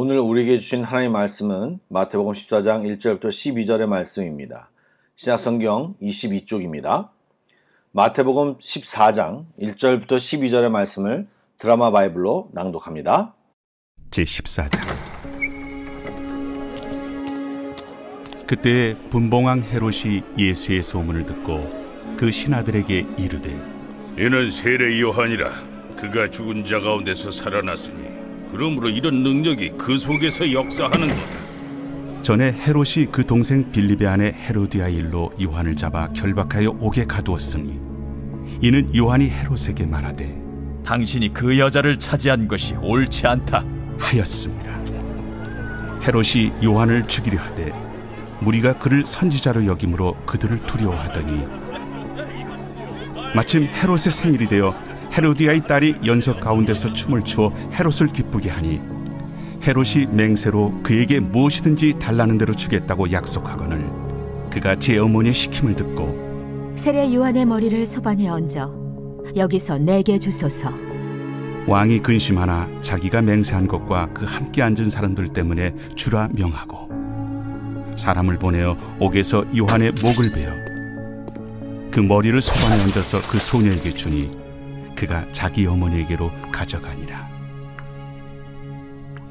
오늘 우리에게 주신 하나님의 말씀은 마태복음 14장 1절부터 12절의 말씀입니다. 신약성경 22쪽입니다. 마태복음 14장 1절부터 12절의 말씀을 드라마 바이블로 낭독합니다. 제14장. 그때 분봉왕 헤롯이 예수의 소문을 듣고 그 신하들에게 이르되, 이는 세례 요한이라. 그가 죽은 자 가운데서 살아났으니 그러므로 이런 능력이 그 속에서 역사하는도다. 전에 헤롯이 그 동생 빌립의 아내 헤로디아 일로 요한을 잡아 결박하여 옥에 가두었으니, 이는 요한이 헤롯에게 말하되, 당신이 그 여자를 차지한 것이 옳지 않다 하였습니다. 헤롯이 요한을 죽이려 하되 무리가 그를 선지자로 여김으로 그들을 두려워하더니, 마침 헤롯의 생일이 되어 헤로디아의 딸이 연석 가운데서 춤을 추어 헤롯을 기쁘게 하니, 헤롯이 맹세로 그에게 무엇이든지 달라는 대로 주겠다고 약속하거늘 그가 제 어머니의 시킴을 듣고, 세례 요한의 머리를 소반에 얹어 여기서 내게 주소서. 왕이 근심하나 자기가 맹세한 것과 그 함께 앉은 사람들 때문에 주라 명하고, 사람을 보내어 옥에서 요한의 목을 베어 그 머리를 소반에 얹어서 그 소녀에게 주니 그가 자기 어머니에게로 가져가니라.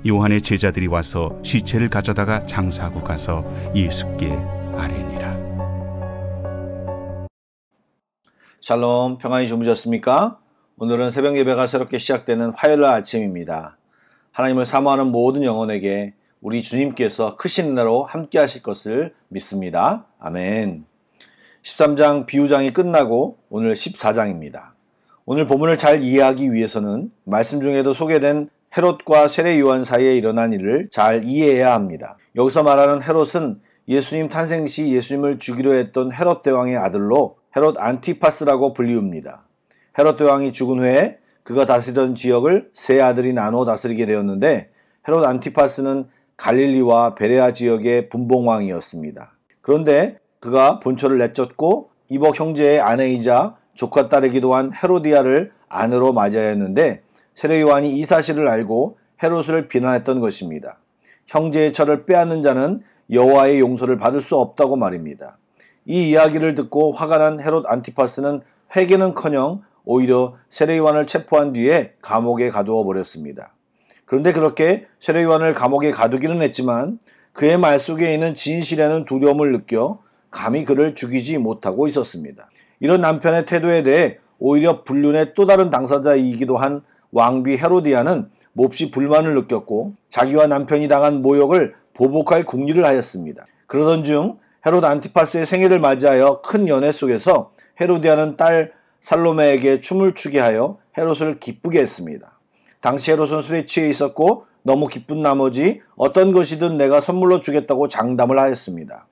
요한의 제자들이 와서 시체를 가져다가 장사하고 가서 예수께 아뢰니라. 샬롬, 평안히 주무셨습니까? 오늘은 새벽 예배가 새롭게 시작되는 화요일날 아침입니다. 하나님을 사모하는 모든 영혼에게 우리 주님께서 크신 은혜로 함께 하실 것을 믿습니다. 아멘. 13장 비유장이 끝나고 오늘 14장입니다. 오늘 본문을 잘 이해하기 위해서는 말씀 중에도 소개된 헤롯과 세례 요한 사이에 일어난 일을 잘 이해해야 합니다. 여기서 말하는 헤롯은 예수님 탄생 시 예수님을 죽이려 했던 헤롯 대왕의 아들로 헤롯 안티파스라고 불리웁니다. 헤롯 대왕이 죽은 후에 그가 다스리던 지역을 세 아들이 나눠 다스리게 되었는데, 헤롯 안티파스는 갈릴리와 베레아 지역의 분봉왕이었습니다. 그런데 그가 본초를 내쫓고 이복 형제의 아내이자 조카 딸이기도 한 헤로디아를 아내로 맞이하여 했는데, 세례 요한이 이 사실을 알고 헤롯을 비난했던 것입니다. 형제의 철을 빼앗는 자는 여호와의 용서를 받을 수 없다고 말입니다. 이 이야기를 듣고 화가 난 헤롯 안티파스는 회개는커녕 오히려 세례 요한을 체포한 뒤에 감옥에 가두어 버렸습니다. 그런데 그렇게 세례 요한을 감옥에 가두기는 했지만 그의 말 속에 있는 진실에는 두려움을 느껴 감히 그를 죽이지 못하고 있었습니다. 이런 남편의 태도에 대해 오히려 불륜의 또 다른 당사자이기도 한 왕비 헤로디아는 몹시 불만을 느꼈고 자기와 남편이 당한 모욕을 보복할 궁리를 하였습니다. 그러던 중 헤롯 안티파스의 생일을 맞이하여 큰 연회 속에서 헤로디아는 딸 살로메에게 춤을 추게 하여 헤롯을 기쁘게 했습니다. 당시 헤롯은 술에 취해 있었고 너무 기쁜 나머지 어떤 것이든 내가 선물로 주겠다고 장담을 하였습니다.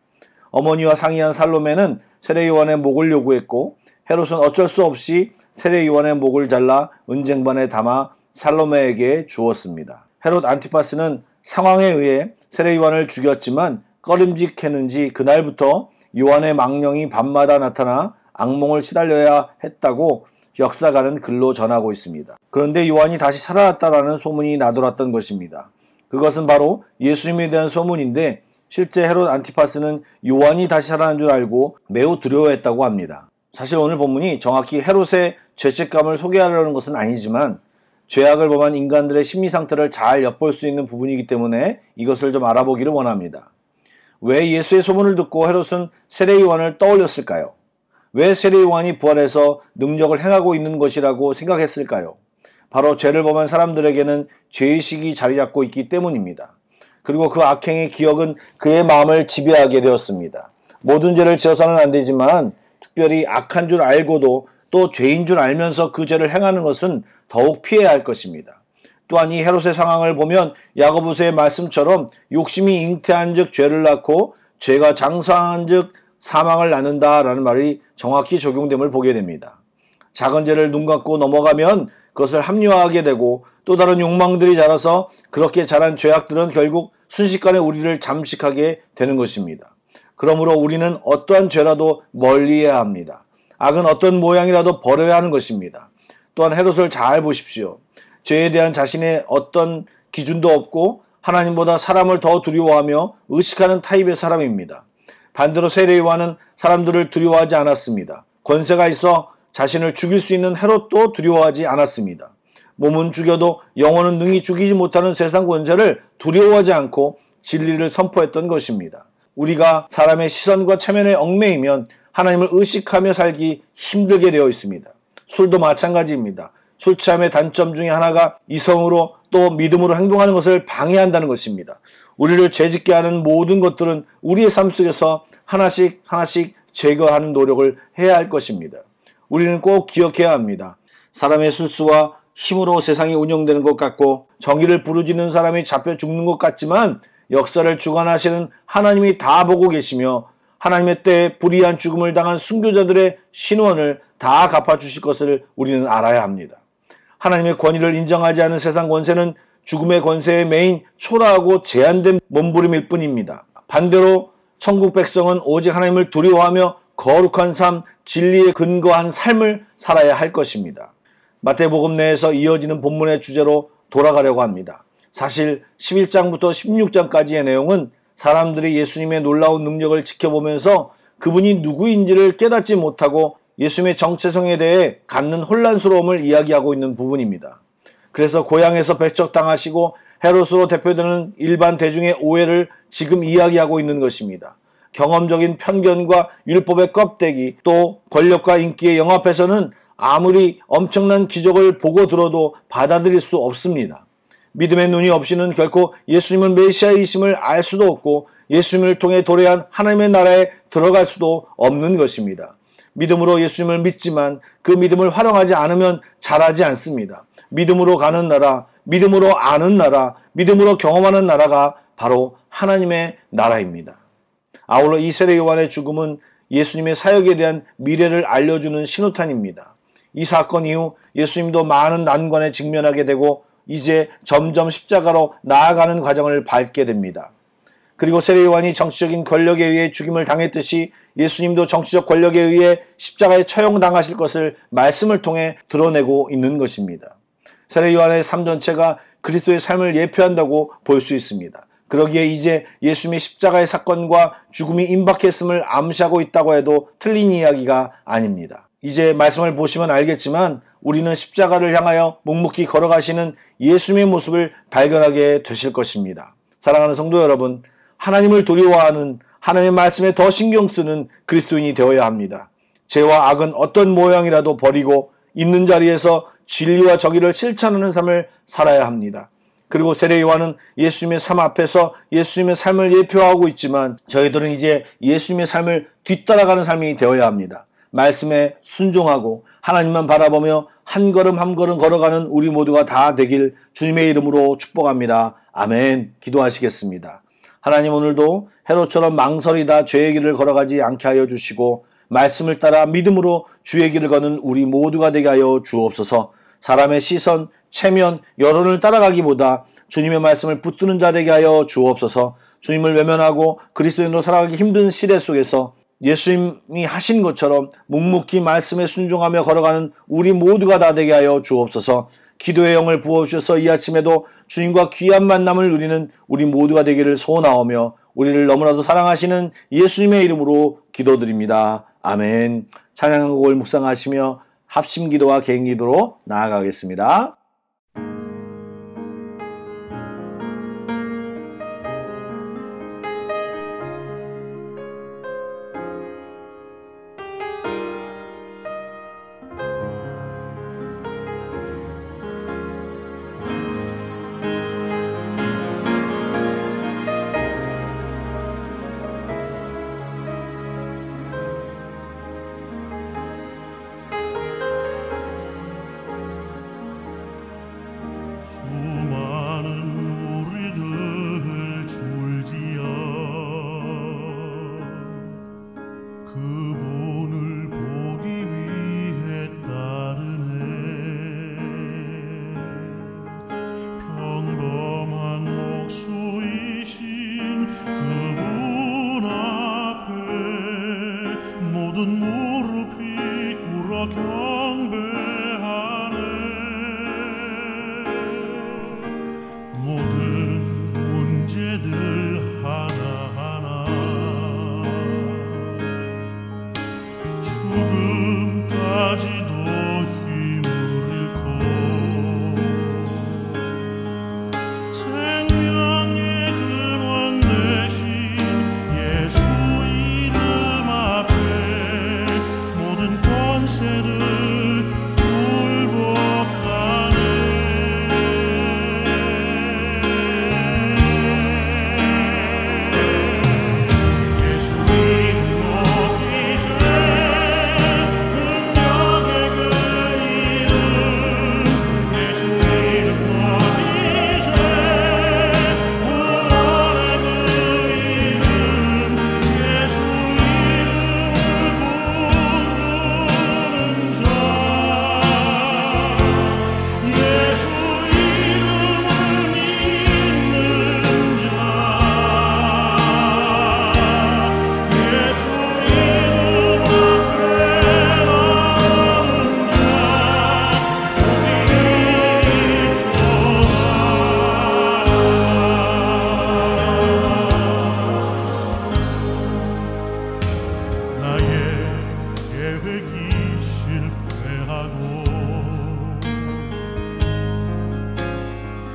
어머니와 상의한 살로메는 세례 요한의 목을 요구했고, 헤롯은 어쩔 수 없이 세례 요한의 목을 잘라 은쟁반에 담아 살로메에게 주었습니다. 헤롯 안티파스는 상황에 의해 세례 요한을 죽였지만 꺼림직했는지 그날부터 요한의 망령이 밤마다 나타나 악몽을 시달려야 했다고 역사가는 글로 전하고 있습니다. 그런데 요한이 다시 살아났다라는 소문이 나돌았던 것입니다. 그것은 바로 예수님에 대한 소문인데, 실제 헤롯 안티파스는 요한이 다시 살아난 줄 알고 매우 두려워했다고 합니다. 사실 오늘 본문이 정확히 헤롯의 죄책감을 소개하려는 것은 아니지만 죄악을 범한 인간들의 심리 상태를 잘 엿볼 수 있는 부분이기 때문에 이것을 좀 알아보기를 원합니다. 왜 예수의 소문을 듣고 헤롯은 세례 요한을 떠올렸을까요? 왜 세례 요한이 부활해서 능력을 행하고 있는 것이라고 생각했을까요? 바로 죄를 범한 사람들에게는 죄의식이 자리 잡고 있기 때문입니다. 그리고 그 악행의 기억은 그의 마음을 지배하게 되었습니다. 모든 죄를 지어서는 안 되지만 특별히 악한 줄 알고도 또 죄인 줄 알면서 그 죄를 행하는 것은 더욱 피해야 할 것입니다. 또한 이 헤롯의 상황을 보면 야고보서의 말씀처럼 욕심이 잉태한 즉 죄를 낳고 죄가 장사한 즉 사망을 낳는다라는 말이 정확히 적용됨을 보게 됩니다. 작은 죄를 눈 감고 넘어가면 그것을 합리화하게 되고 또 다른 욕망들이 자라서 그렇게 자란 죄악들은 결국 순식간에 우리를 잠식하게 되는 것입니다. 그러므로 우리는 어떠한 죄라도 멀리해야 합니다. 악은 어떤 모양이라도 버려야 하는 것입니다. 또한 헤롯을 잘 보십시오. 죄에 대한 자신의 어떤 기준도 없고 하나님보다 사람을 더 두려워하며 의식하는 타입의 사람입니다. 반대로 세례 요한은 사람들을 두려워하지 않았습니다. 권세가 있어 자신을 죽일 수 있는 헤롯도 두려워하지 않았습니다. 몸은 죽여도 영혼은 능히 죽이지 못하는 세상 권세를 두려워하지 않고 진리를 선포했던 것입니다. 우리가 사람의 시선과 체면에 얽매이면 하나님을 의식하며 살기 힘들게 되어 있습니다. 술도 마찬가지입니다. 술 취함의 단점 중에 하나가 이성으로 또 믿음으로 행동하는 것을 방해한다는 것입니다. 우리를 죄짓게 하는 모든 것들은 우리의 삶 속에서 하나씩 제거하는 노력을 해야 할 것입니다. 우리는 꼭 기억해야 합니다. 사람의 술수와 힘으로 세상이 운영되는 것 같고 정의를 부르짖는 사람이 잡혀 죽는 것 같지만 역사를 주관하시는 하나님이 다 보고 계시며 하나님의 때에 불의한 죽음을 당한 순교자들의 신원을 다 갚아주실 것을 우리는 알아야 합니다. 하나님의 권위를 인정하지 않은 세상 권세는 죽음의 권세의 메인 초라하고 제한된 몸부림일 뿐입니다. 반대로 천국 백성은 오직 하나님을 두려워하며 거룩한 삶, 진리에 근거한 삶을 살아야 할 것입니다. 마태복음 내에서 이어지는 본문의 주제로 돌아가려고 합니다. 사실 11장부터 16장까지의 내용은 사람들이 예수님의 놀라운 능력을 지켜보면서 그분이 누구인지를 깨닫지 못하고 예수님의 정체성에 대해 갖는 혼란스러움을 이야기하고 있는 부분입니다. 그래서 고향에서 배척당하시고 헤롯으로 대표되는 일반 대중의 오해를 지금 이야기하고 있는 것입니다. 경험적인 편견과 율법의 껍데기, 또 권력과 인기의 영합해서는 아무리 엄청난 기적을 보고 들어도 받아들일 수 없습니다. 믿음의 눈이 없이는 결코 예수님은 메시아이심을 알 수도 없고 예수님을 통해 도래한 하나님의 나라에 들어갈 수도 없는 것입니다. 믿음으로 예수님을 믿지만 그 믿음을 활용하지 않으면 자라지 않습니다. 믿음으로 가는 나라, 믿음으로 아는 나라, 믿음으로 경험하는 나라가 바로 하나님의 나라입니다. 아울러 이 세례 요한의 죽음은 예수님의 사역에 대한 미래를 알려주는 신호탄입니다. 이 사건 이후 예수님도 많은 난관에 직면하게 되고 이제 점점 십자가로 나아가는 과정을 밟게 됩니다. 그리고 세례 요한이 정치적인 권력에 의해 죽임을 당했듯이 예수님도 정치적 권력에 의해 십자가에 처형당하실 것을 말씀을 통해 드러내고 있는 것입니다. 세례 요한의 삶 전체가 그리스도의 삶을 예표한다고 볼 수 있습니다. 그러기에 이제 예수님의 십자가의 사건과 죽음이 임박했음을 암시하고 있다고 해도 틀린 이야기가 아닙니다. 이제 말씀을 보시면 알겠지만 우리는 십자가를 향하여 묵묵히 걸어가시는 예수님의 모습을 발견하게 되실 것입니다. 사랑하는 성도 여러분, 하나님을 두려워하는 하나님의 말씀에 더 신경 쓰는 그리스도인이 되어야 합니다. 죄와 악은 어떤 모양이라도 버리고 있는 자리에서 진리와 정의를 실천하는 삶을 살아야 합니다. 그리고 세례 요한은 예수님의 삶 앞에서 예수님의 삶을 예표하고 있지만 저희들은 이제 예수님의 삶을 뒤따라가는 삶이 되어야 합니다. 말씀에 순종하고 하나님만 바라보며 한 걸음 한 걸음 걸어가는 우리 모두가 다 되길 주님의 이름으로 축복합니다. 아멘. 기도하시겠습니다. 하나님, 오늘도 헤롯처럼 망설이다 죄의 길을 걸어가지 않게 하여 주시고 말씀을 따라 믿음으로 주의 길을 걷는 우리 모두가 되게 하여 주옵소서. 사람의 시선, 체면, 여론을 따라가기보다 주님의 말씀을 붙드는 자 되게 하여 주옵소서. 주님을 외면하고 그리스도인으로 살아가기 힘든 시대 속에서 예수님이 하신 것처럼 묵묵히 말씀에 순종하며 걸어가는 우리 모두가 다 되게 하여 주옵소서. 기도의 영을 부어주셔서 이 아침에도 주님과 귀한 만남을 누리는 우리 모두가 되기를 소원하오며 우리를 너무나도 사랑하시는 예수님의 이름으로 기도드립니다. 아멘. 찬양곡을 묵상하시며 합심기도와 개인기도로 나아가겠습니다. 모든 때까지도 힘을 잃고 생명의 근원 되신 예수 이름 앞에 모든 권세를 굴복하네. 예수 이름 높이세 능력의 그 이름 예수 이름 높이세 구원의 그 이름 예수 이름을 부르는 자 예수 이름을 믿는 자 예수 이름 앞에 나오는 자 복이 있도다. 나의 계획이 실패하고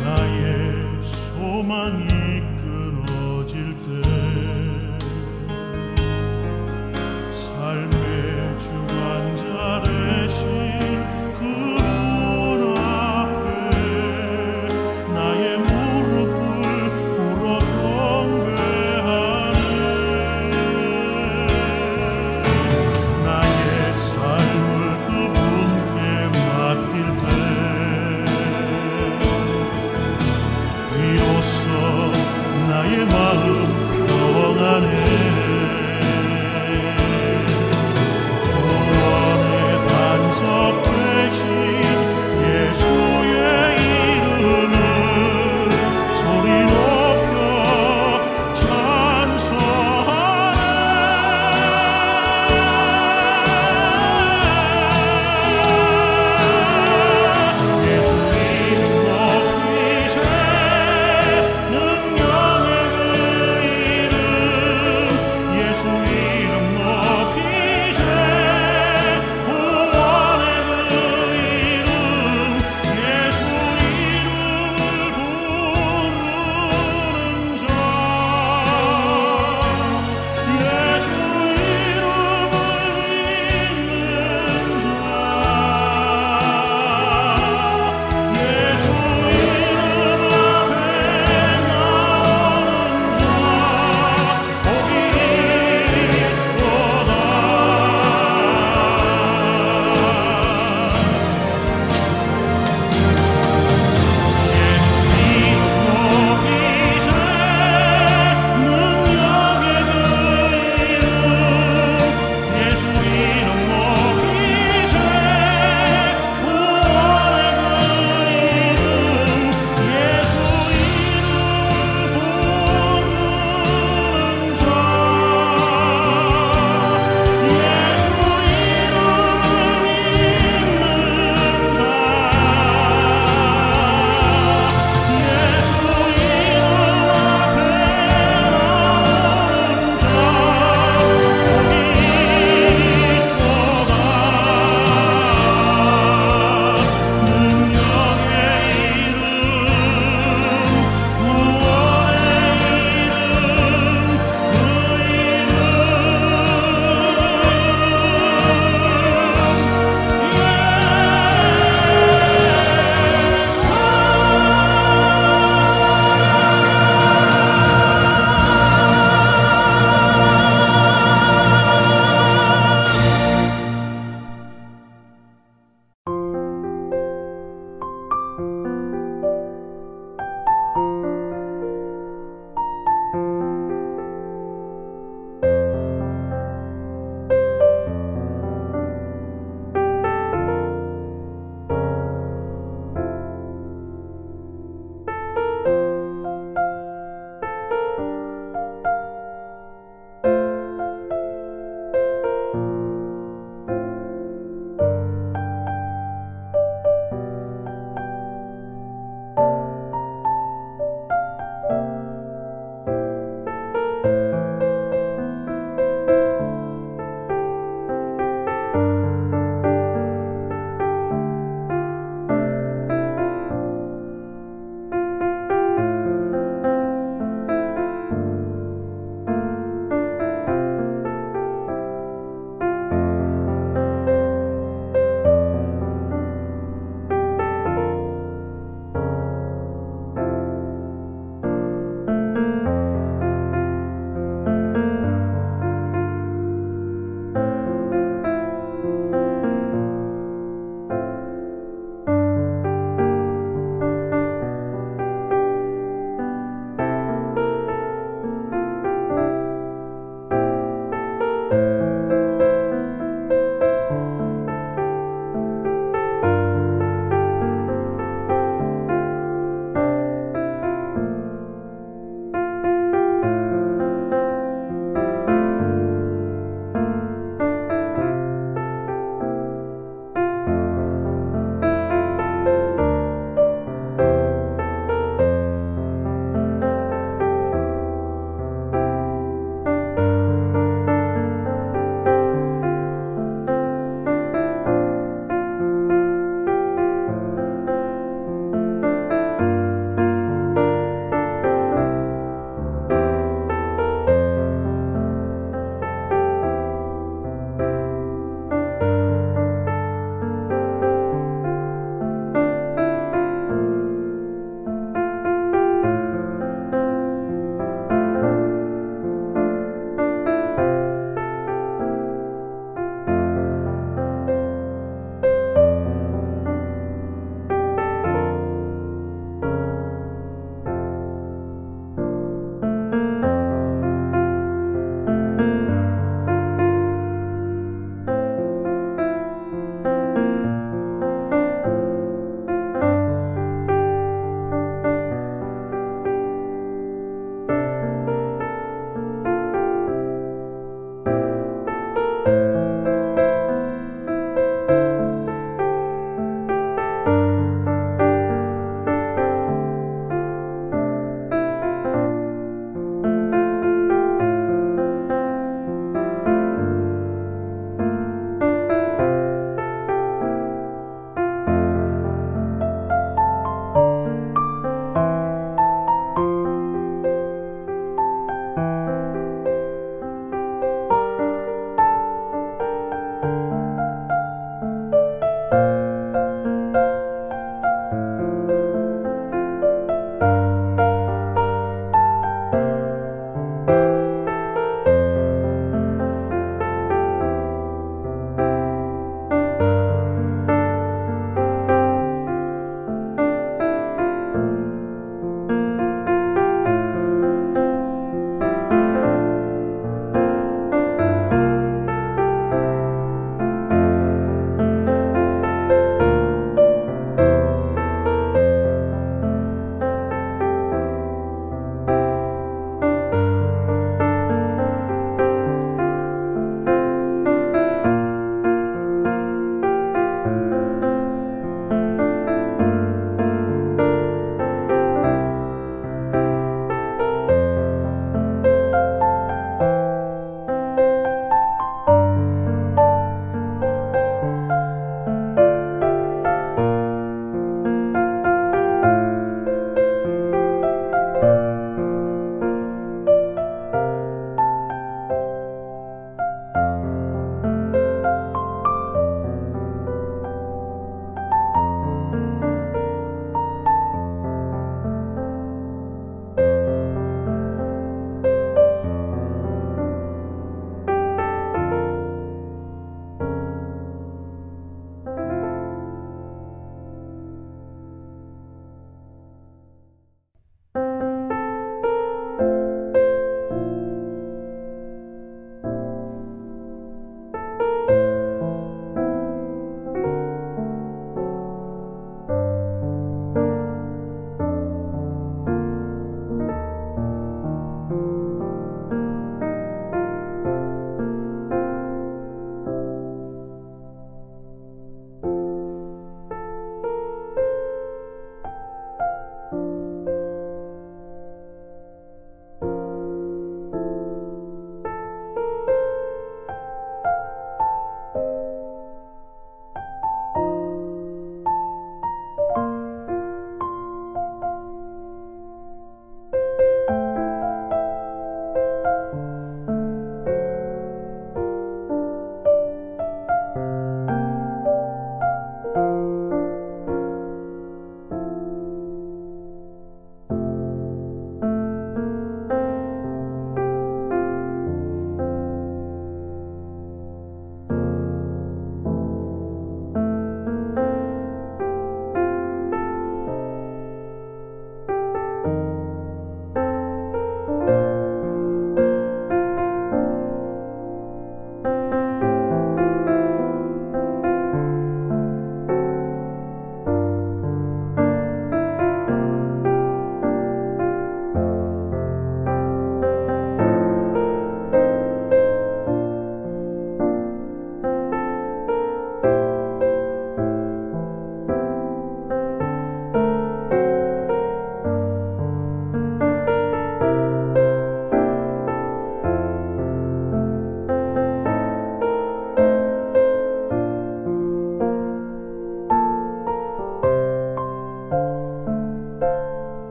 나의 소망이